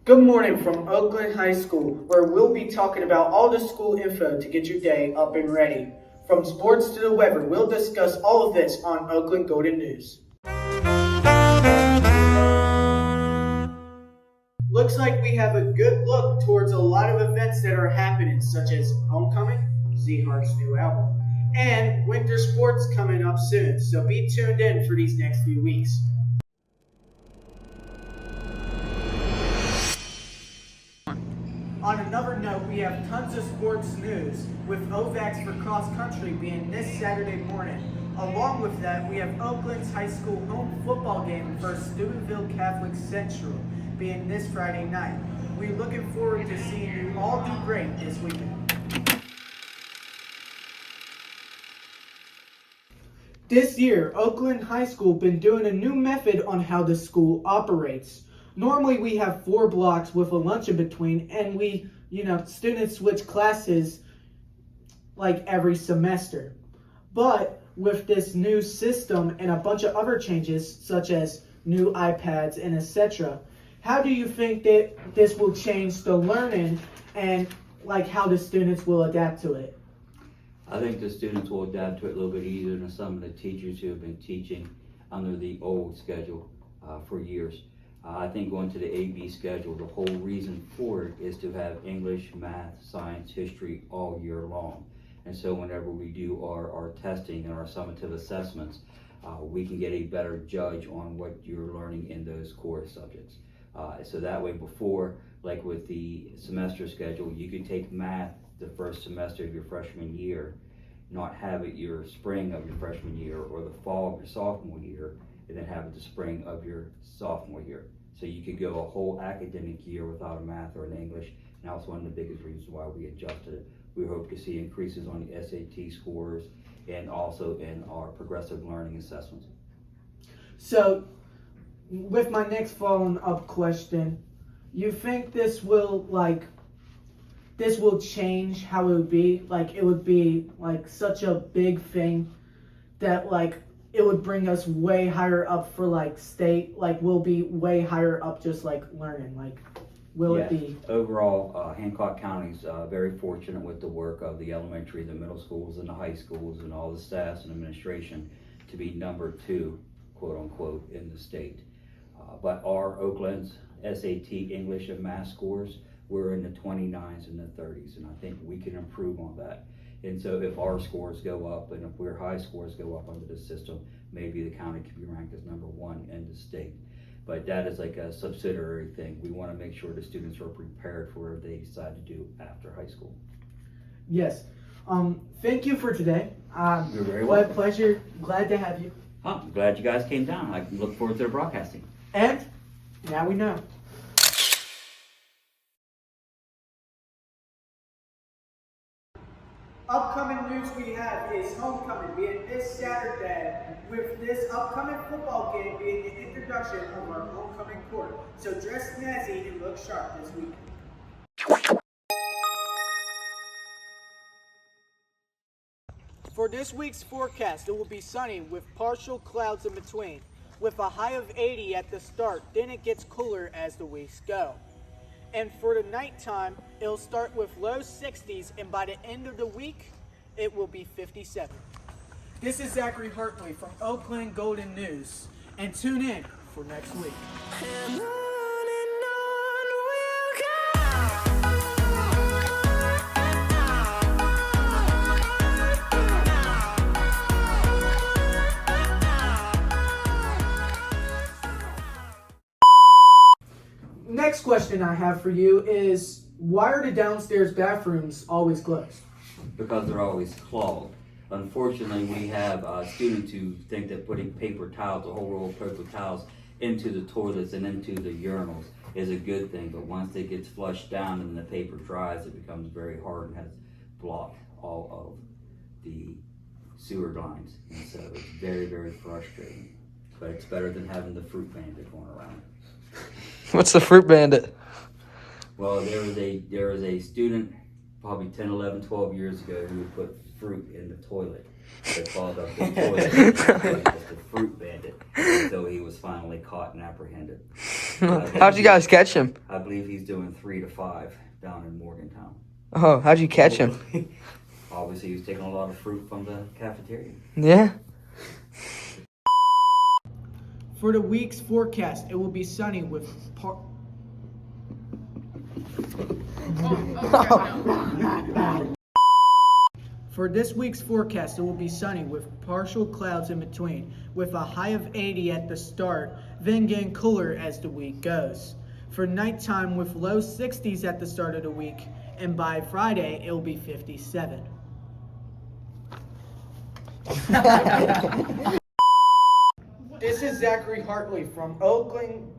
Good morning from Oakland High School, where we'll be talking about all the school info to get your day up and ready. From sports to the weather, we'll discuss all of this on Oakland Golden News. Looks like we have a good look towards a lot of events that are happening, such as Homecoming, Z-Hart's new album, and winter sports coming up soon, so be tuned in for these next few weeks. On another note, we have tons of sports news, with OVAX for cross country being this Saturday morning. Along with that, we have Oakland's high school home football game versus Steubenville Catholic Central being this Friday night. We're looking forward to seeing you all do great this weekend. This year, Oakland High School been doing a new method on how the school operates. Normally we have 4 blocks with a lunch in between, and students switch classes like every semester. But with this new system and a bunch of other changes, such as new iPads and etc., how do you think that this will change the learning and how the students will adapt to it? I think the students will adapt to it a little bit easier than some of the teachers who have been teaching under the old schedule for years. I think going to the AB schedule, the whole reason for it is to have English, math, science, history all year long. And so whenever we do our testing and our summative assessments, we can get a better judge on what you're learning in those core subjects. So that way before, like with the semester schedule, you could take math the first semester of your freshman year, not have it your spring of your freshman year or the fall of your sophomore year, and then have it the spring of your sophomore year. So you could go a whole academic year without a math or an English, and that was one of the biggest reasons why we adjusted it. We hope to see increases on the SAT scores and also in our progressive learning assessments. So, with my next following up question, you think this will change how it would be? It would be such a big thing that it would bring us way higher up for state, we'll be way higher up just learning, will Yes. it be? Overall, Hancock County is very fortunate with the work of the elementary, the middle schools, and the high schools, and all the staffs and administration to be number 2, quote unquote, in the state. But our Oakland's SAT English and math scores, we're in the 29s and the 30s, and I think we can improve on that. And so if our scores go up and if our high scores go up under the system, maybe the county could be ranked as number 1 in the state. But that is like a subsidiary thing. We want to make sure the students are prepared for whatever they decide to do after high school. Yes. Thank you for today. You're very welcome. My pleasure. Glad to have you. I'm glad you guys came down. I look forward to the broadcasting. And now we know. Upcoming news we have is homecoming being this Saturday, with this upcoming football game being the introduction of our homecoming court. So dress snazzy and look sharp this weekend. For this week's forecast, it will be sunny with partial clouds in between, with a high of 80 at the start. Then it gets cooler as the weeks go. And for the nighttime, it'll start with low 60s, and by the end of the week, it will be 57. This is Zachary Hartley from Oakland Golden News, and tune in for next week. Next question I have for you is, why are the downstairs bathrooms always closed? Because they're always clogged. Unfortunately, we have students who think that putting paper towels, a whole roll of paper towels, into the toilets and into the urinals is a good thing, but once it gets flushed down and the paper dries, it becomes very hard and has blocked all of the sewer lines. And so it's very, very frustrating. But it's better than having the fruit bandit going around. What's the fruit bandit? Well, there was a student probably 10, 11, 12 years ago who would put fruit in the toilet. They called up the toilet. It was the fruit bandit. So he was finally caught and apprehended. How'd you guys catch him? I believe he's doing 3 to 5 down in Morgantown. Oh, how'd you catch him? Obviously, he was taking a lot of fruit from the cafeteria. Yeah. For the week's forecast, it will be sunny with For this week's forecast, it will be sunny with partial clouds in between, with a high of 80 at the start, then getting cooler as the week goes. For nighttime, with low 60s at the start of the week, and by Friday, it will be 57. This is Zachary Hartley from Oakland